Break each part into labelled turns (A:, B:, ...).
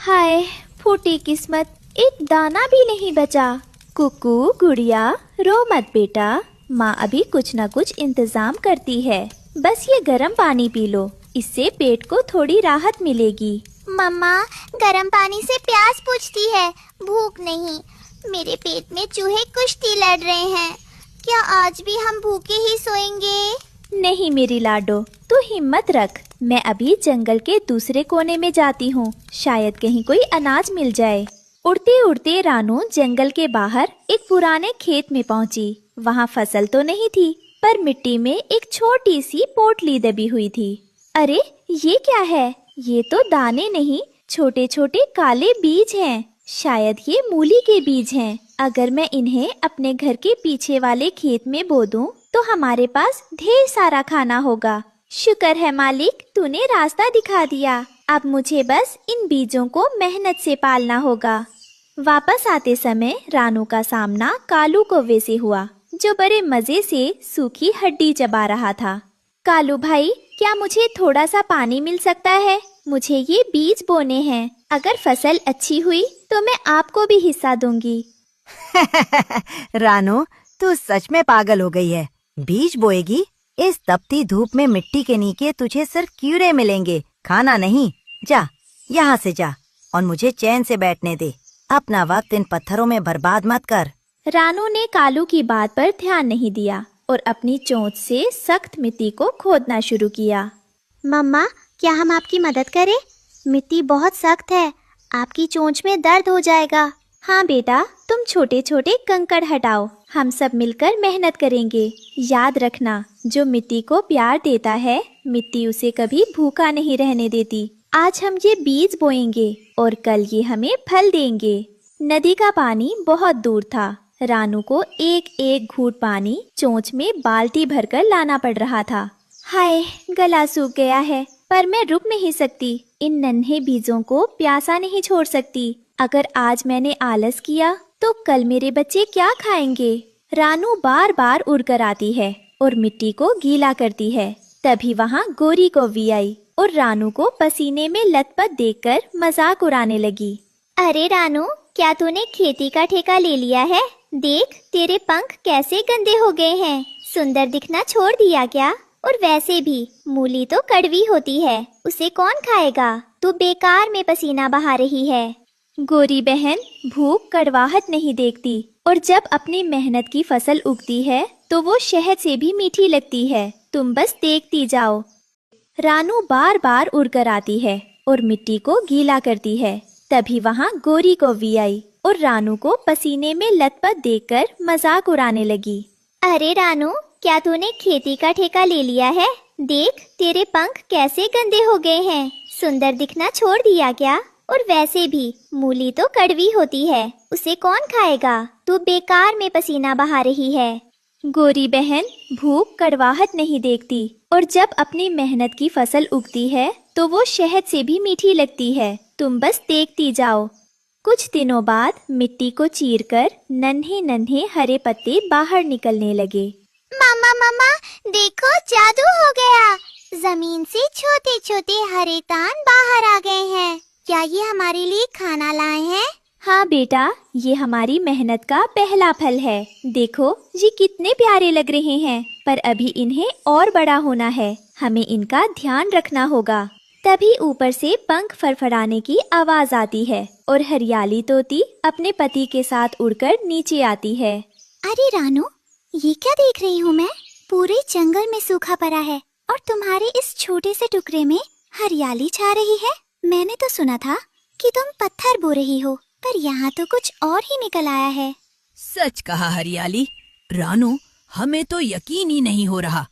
A: हाय, फूटी किस्मत, एक दाना भी नहीं बचा। कुकू गुड़िया, रो मत बेटा, माँ अभी कुछ न कुछ इंतजाम करती है। बस ये गर्म पानी पी लो, इससे पेट को थोड़ी राहत मिलेगी।
B: मम्मा, गर्म पानी से प्यास बुझती है, भूख नहीं। मेरे पेट में चूहे कुश्ती लड़ रहे हैं। क्या आज भी हम भूखे ही सोएंगे?
A: नहीं मेरी लाडो, तू हिम्मत रख। मैं अभी जंगल के दूसरे कोने में जाती हूँ, शायद कहीं कोई अनाज मिल जाए। उड़ते उड़ते रानू जंगल के बाहर एक पुराने खेत में पहुँची। वहाँ फसल तो नहीं थी, पर मिट्टी में एक छोटी सी पोटली दबी हुई थी। अरे ये क्या है? ये तो दाने नहीं, छोटे छोटे काले बीज हैं। शायद ये मूली के बीज हैं। अगर मैं इन्हें अपने घर के पीछे वाले खेत में बो दूं, तो हमारे पास ढेर सारा खाना होगा। शुक्र है मालिक, तूने रास्ता दिखा दिया। अब मुझे बस इन बीजों को मेहनत से पालना होगा। वापस आते समय रानू का सामना कालू कौवे से हुआ, जो बड़े मजे से सूखी हड्डी चबा रहा था। कालू भाई, क्या मुझे थोड़ा सा पानी मिल सकता है? मुझे ये बीज बोने हैं। अगर फसल अच्छी हुई तो मैं आपको भी हिस्सा दूंगी।
C: रानू, तू सच में पागल हो गई है। बीज बोएगी? इस तपती धूप में मिट्टी के नीचे तुझे सिर्फ कीड़े मिलेंगे, खाना नहीं। जा, यहाँ से जा और मुझे चैन से बैठने दे। अपना वक्त इन पत्थरों में बर्बाद मत कर।
A: रानू ने कालू की बात पर ध्यान नहीं दिया और अपनी चोंच से सख्त मिट्टी को खोदना शुरू किया।
B: मम्मा, क्या हम आपकी मदद करें? मिट्टी बहुत सख्त है, आपकी चोंच में दर्द हो जाएगा।
A: हाँ बेटा, तुम छोटे छोटे कंकड़ हटाओ, हम सब मिलकर मेहनत करेंगे। याद रखना, जो मिट्टी को प्यार देता है, मिट्टी उसे कभी भूखा नहीं रहने देती। आज हम ये बीज बोएंगे और कल ये हमें फल देंगे। नदी का पानी बहुत दूर था। रानू को एक एक घूंट पानी चोंच में बाल्टी भरकर लाना पड़ रहा था। हाय, गला सूख गया है, पर मैं रुक नहीं सकती। इन नन्हे बीजों को प्यासा नहीं छोड़ सकती। अगर आज मैंने आलस किया तो कल मेरे बच्चे क्या खाएंगे? रानू बार बार उड़कर आती है और मिट्टी को गीला करती है। तभी वहाँ गोरी कौवी आई और रानू को पसीने में लथपथ देखकर मजाक उड़ाने लगी।
B: अरे रानू, क्या तूने खेती का ठेका ले लिया है? देख, तेरे पंख कैसे गंदे हो गए हैं। सुंदर दिखना छोड़ दिया क्या? और वैसे भी मूली तो कड़वी होती है, उसे कौन खाएगा? तू बेकार में पसीना बहा रही है।
A: गोरी बहन, भूख कड़वाहट नहीं देखती, और जब अपनी मेहनत की फसल उगती है तो वो शहद से भी मीठी लगती है। तुम बस देखती जाओ। रानू बार बार उड़कर आती है और मिट्टी को गीला करती है। तभी वहाँ गोरी कौवी आई और रानू को पसीने में लथपथ देखकर मजाक उड़ाने लगी।
B: अरे रानू, क्या तूने खेती का ठेका ले लिया है? देख, तेरे पंख कैसे गंदे हो गए हैं। सुंदर दिखना छोड़ दिया क्या? और वैसे भी मूली तो कड़वी होती है, उसे कौन खाएगा? तू बेकार में पसीना बहा रही है।
A: गोरी बहन, भूख कड़वाहट नहीं देखती, और जब अपनी मेहनत की फसल उगती है तो वो शहद से भी मीठी लगती है। तुम बस देखती जाओ। कुछ दिनों बाद मिट्टी को चीरकर नन्हे नन्हे हरे पत्ते बाहर निकलने लगे।
B: मामा मामा, देखो, जादू हो गया। जमीन से छोटे छोटे हरे तान बाहर आ गए हैं। क्या ये हमारे लिए खाना लाए हैं?
A: हाँ बेटा, ये हमारी मेहनत का पहला फल है। देखो, ये कितने प्यारे लग रहे हैं, पर अभी इन्हें और बड़ा होना है। हमें इनका ध्यान रखना होगा। तभी ऊपर से पंख फड़फड़ाने की आवाज आती है और हरियाली तोती अपने पति के साथ उड़कर नीचे आती है।
B: अरे रानू, ये क्या देख रही हूँ मैं? पूरे जंगल में सूखा पड़ा है और तुम्हारे इस छोटे से टुकड़े में हरियाली छा रही है। मैंने तो सुना था कि तुम पत्थर बो रही हो, पर यहाँ तो कुछ और ही निकल आया है।
D: सच कहा हरियाली। रानू, हमें तो यकीन ही नहीं हो रहा।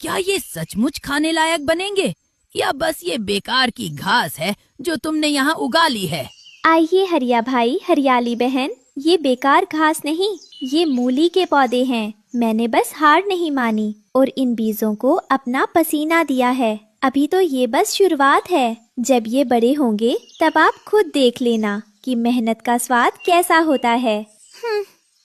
D: क्या ये सचमुच खाने लायक बनेंगे या बस ये बेकार की घास है जो तुमने यहाँ उगा ली है?
A: आइए हरिया भाई, हरियाली बहन, ये बेकार घास नहीं, ये मूली के पौधे हैं। मैंने बस हार नहीं मानी और इन बीजों को अपना पसीना दिया है। अभी तो ये बस शुरुआत है। जब ये बड़े होंगे तब आप खुद देख लेना कि मेहनत का स्वाद कैसा होता है।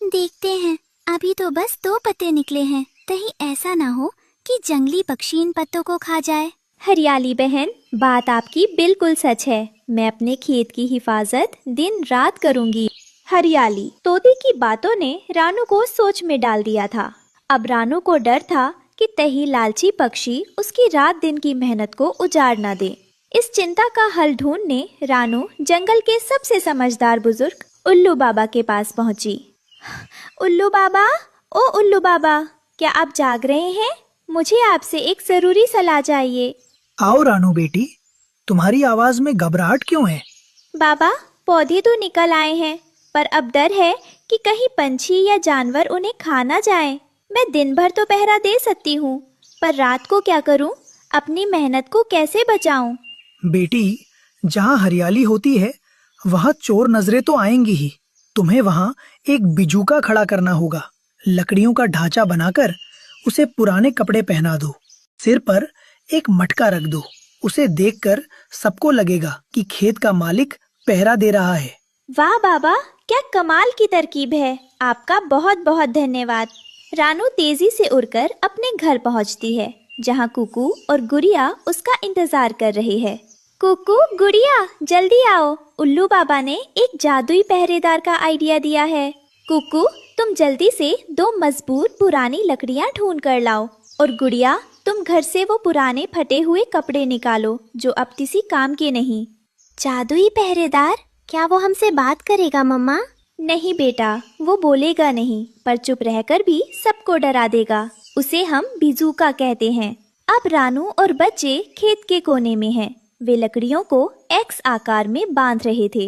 B: देखते हैं। अभी तो बस 2 पत्ते निकले हैं, कहीं ऐसा ना हो कि जंगली पक्षी इन पत्तों को खा जाए।
A: हरियाली बहन, बात आपकी बिल्कुल सच है। मैं अपने खेत की हिफाजत दिन रात करूंगी। हरियाली तोते की बातों ने रानू को सोच में डाल दिया था। अब रानू को डर था कि कहीं लालची पक्षी उसकी रात दिन की मेहनत को उजाड़ न दे। इस चिंता का हल ढूंढने रानू जंगल के सबसे समझदार बुजुर्ग उल्लू बाबा के पास पहुंची। उल्लू बाबा, ओ उल्लू बाबा, क्या आप जाग रहे हैं? मुझे आपसे एक जरूरी सलाह चाहिए।
E: आओ रानू बेटी, तुम्हारी आवाज में घबराहट क्यों है?
A: बाबा, पौधे तो निकल आए हैं, पर अब डर है कि कहीं पंछी या जानवर उन्हें खा ना जाएं। मैं दिन भर तो पहरा दे सकती हूँ, पर रात को क्या करूँ? अपनी मेहनत को कैसे बचाऊं?
E: बेटी, जहाँ हरियाली होती है वहाँ चोर नजरें तो आएंगी ही। तुम्हें वहाँ एक बिजूका खड़ा करना होगा। लकड़ियों का ढांचा बनाकर उसे पुराने कपड़े पहना दो। सिर पर एक मटका रख दो। उसे देखकर सबको लगेगा कि खेत का मालिक पहरा दे रहा है।
A: वाह बाबा, क्या कमाल की तरकीब है। आपका बहुत बहुत धन्यवाद। रानू तेजी से उड़कर अपने घर पहुंचती है, जहां कुकू और गुड़िया उसका इंतजार कर रहे हैं। कुकू, गुड़िया, जल्दी आओ। उल्लू बाबा ने एक जादुई पहरेदार का आइडिया दिया है। कुकू, तुम जल्दी से 2 मजबूत पुरानी लकड़ियां ढूंढ कर लाओ, और गुड़िया, तुम घर से वो पुराने फटे हुए कपड़े निकालो जो अब किसी काम के नहीं।
B: जादुई पहरेदार, क्या वो हमसे बात करेगा मम्मा?
A: नहीं बेटा, वो बोलेगा नहीं, पर चुप रहकर भी सबको डरा देगा। उसे हम बिजूका कहते हैं। अब रानू और बच्चे खेत के कोने में हैं। वे लकड़ियों को एक्स आकार में बांध रहे थे।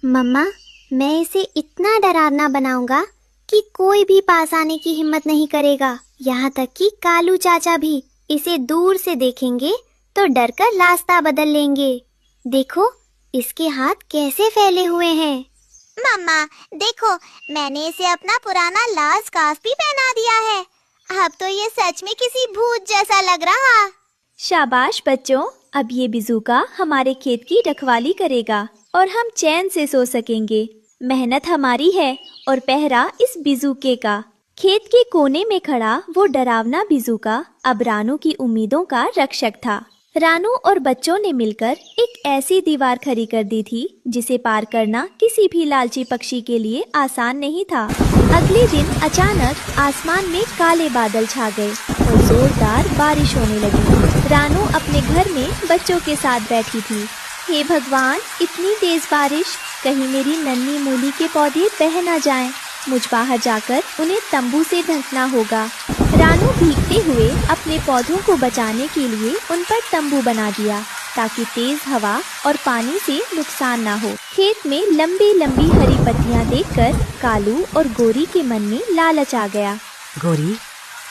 B: मम्मा, मैं इसे इतना डरावना बनाऊंगा कि कोई भी पास आने की हिम्मत नहीं करेगा। यहाँ तक कि कालू चाचा भी इसे दूर से देखेंगे तो डर कर रास्ता बदल लेंगे। देखो, इसके हाथ कैसे फैले हुए हैं।
F: मम्मा, देखो, मैंने इसे अपना पुराना लाल स्कार्फ भी पहना दिया है। अब तो ये सच में किसी भूत जैसा लग रहा।
A: शाबाश बच्चों, अब ये बिजूका हमारे खेत की रखवाली करेगा और हम चैन से सो सकेंगे। मेहनत हमारी है और पहरा इस बिजूके का। खेत के कोने में खड़ा वो डरावना बिजूका अब रानू की उम्मीदों का रक्षक था। रानू और बच्चों ने मिलकर एक ऐसी दीवार खड़ी कर दी थी जिसे पार करना किसी भी लालची पक्षी के लिए आसान नहीं था। अगले दिन अचानक आसमान में काले बादल छा गए और जोरदार बारिश होने लगी। रानू अपने घर में बच्चों के साथ बैठी थी। हे भगवान, इतनी तेज बारिश, कहीं मेरी नन्ही मूली के पौधे बह न जाएं। मुझ बाहर जाकर उन्हें तंबू से ढकना होगा। रानू भीगते हुए अपने पौधों को बचाने के लिए उन पर तंबू बना दिया ताकि तेज हवा और पानी से नुकसान ना हो। खेत में लंबी लंबी हरी पत्तियां देखकर कालू और गोरी के मन में लालच आ गया।
C: गोरी,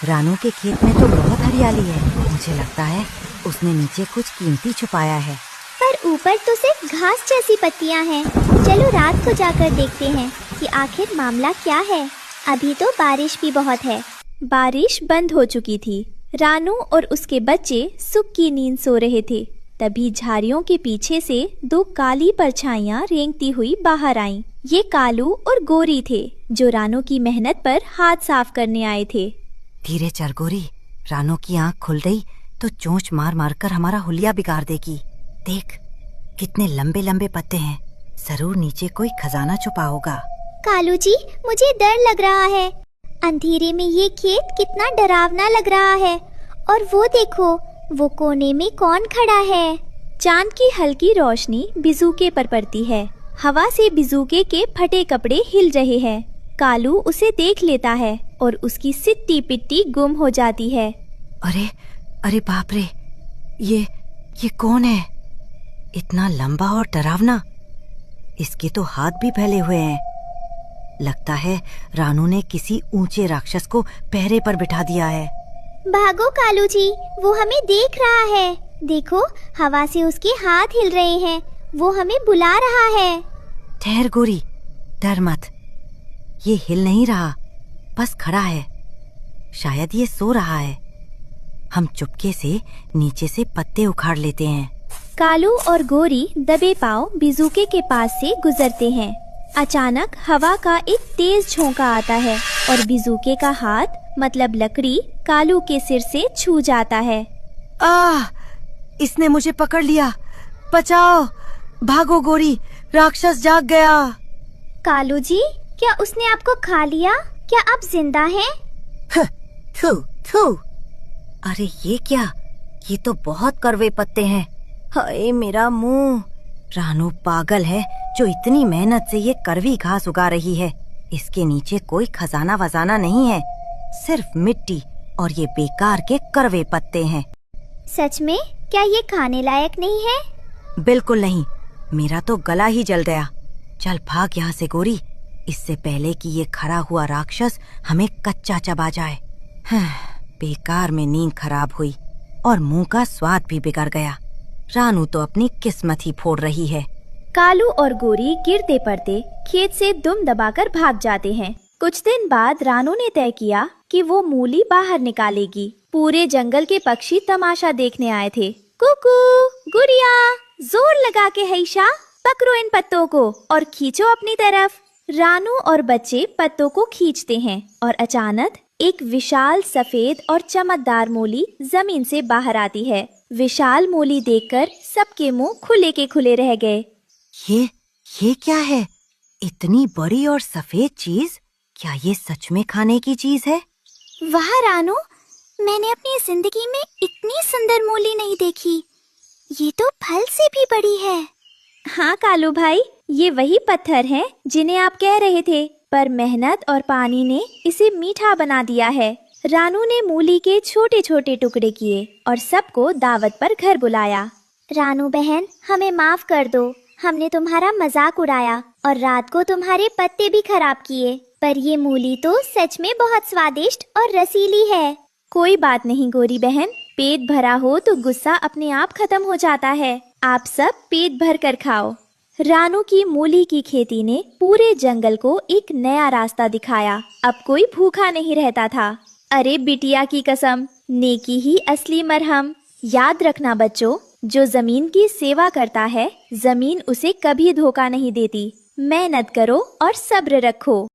C: रानू के खेत में तो बहुत हरियाली है। मुझे लगता है उसने नीचे कुछ कीमती छुपाया है।
B: पर ऊपर तो सिर्फ घास जैसी पत्तियां हैं। चलो रात को जाकर देखते हैं कि आखिर मामला क्या है। अभी तो बारिश भी बहुत है।
A: बारिश बंद हो चुकी थी। रानू और उसके बच्चे सुख की नींद सो रहे थे। तभी झाड़ियों के पीछे से 2 काली परछाइयां रेंगती हुई बाहर आईं। ये कालू और गोरी थे जो रानू की मेहनत पर हाथ साफ करने आए थे।
C: धीरे चल गोरी, रानू की आंख खुल गई तो चोंच मार मार कर हमारा हुलिया बिगाड़ देगी। देख, कितने लंबे लंबे पत्ते हैं। जरूर नीचे कोई खजाना छुपा होगा।
B: कालू जी, मुझे डर लग रहा है। अंधेरे में ये खेत कितना डरावना लग रहा है। और वो देखो, वो कोने में कौन खड़ा है?
A: चांद की हल्की रोशनी बिजूके पर पड़ती है। हवा से बिजूके के फटे कपड़े हिल रहे हैं। कालू उसे देख लेता है और उसकी सिट्टी पिट्टी गुम हो जाती है।
C: अरे अरे बाप रे, ये कौन है? इतना लंबा और डरावना। इसके तो हाथ भी फैले हुए हैं। लगता है रानू ने किसी ऊंचे राक्षस को पहरे पर बिठा दिया है।
B: भागो कालू जी, वो हमें देख रहा है। देखो, हवा से उसके हाथ हिल रहे हैं। वो हमें बुला रहा है।
C: ठहर गोरी, डर मत। ये हिल नहीं रहा, बस खड़ा है। शायद ये सो रहा है। हम चुपके से नीचे से पत्ते उखाड़ लेते हैं।
A: कालू और गोरी दबे पांव बिजूके के पास से गुजरते हैं। अचानक हवा का एक तेज झोंका आता है और बिजूके का हाथ, मतलब लकड़ी, कालू के सिर से छू जाता है।
C: इसने मुझे पकड़ लिया। बचाओ, भागो गोरी, राक्षस जाग गया।
B: कालू जी, क्या उसने आपको खा लिया? क्या आप जिंदा हैं?
C: थू थू। अरे ये क्या, ये तो बहुत कड़वे पत्ते हैं। हाय मेरा मुंह। रानू पागल है जो इतनी मेहनत से ये कड़वी घास उगा रही है। इसके नीचे कोई खजाना वजाना नहीं है, सिर्फ मिट्टी और ये बेकार के कड़वे पत्ते हैं।
B: सच में? क्या ये खाने लायक नहीं है?
C: बिल्कुल नहीं, मेरा तो गला ही जल गया। चल भाग यहाँ से गोरी, इससे पहले कि ये खड़ा हुआ राक्षस हमें कच्चा चबा जाए। बेकार में नींद खराब हुई और मुंह का स्वाद भी बिगड़ गया। रानू तो अपनी किस्मत ही फोड़ रही है।
A: कालू और गोरी गिरते पड़ते खेत से दुम दबाकर भाग जाते हैं। कुछ दिन बाद रानू ने तय किया कि वो मूली बाहर निकालेगी। पूरे जंगल के पक्षी तमाशा देखने आए थे। कुकू, गुड़िया, जोर लगा के हैशा, पकड़ो इन पत्तों को और खींचो अपनी तरफ। रानू और बच्चे पत्तों को खींचते हैं और अचानक एक विशाल सफेद और चमकदार मूली जमीन से बाहर आती है। विशाल मूली देखकर सबके मुंह खुले के खुले रह गए।
C: ये क्या है? इतनी बड़ी और सफेद चीज, क्या ये सच में खाने की चीज है?
B: वाह रानू, मैंने अपनी जिंदगी में इतनी सुंदर मूली नहीं देखी। ये तो फल से भी बड़ी है।
A: हाँ कालू भाई, ये वही पत्थर हैं जिन्हें आप कह रहे थे, पर मेहनत और पानी ने इसे मीठा बना दिया है। रानू ने मूली के छोटे छोटे टुकड़े किए और सबको दावत पर घर बुलाया।
B: रानू बहन, हमें माफ कर दो। हमने तुम्हारा मजाक उड़ाया और रात को तुम्हारे पत्ते भी खराब किए, पर ये मूली तो सच में बहुत स्वादिष्ट और रसीली है।
A: कोई बात नहीं गोरी बहन, पेट भरा हो तो गुस्सा अपने आप खत्म हो जाता है। आप सब पेट भर कर खाओ। रानू की मूली की खेती ने पूरे जंगल को एक नया रास्ता दिखाया। अब कोई भूखा नहीं रहता था। अरे बिटिया की कसम, नेकी ही असली मरहम। याद रखना बच्चों, जो जमीन की सेवा करता है, जमीन उसे कभी धोखा नहीं देती। मेहनत करो और सब्र रखो।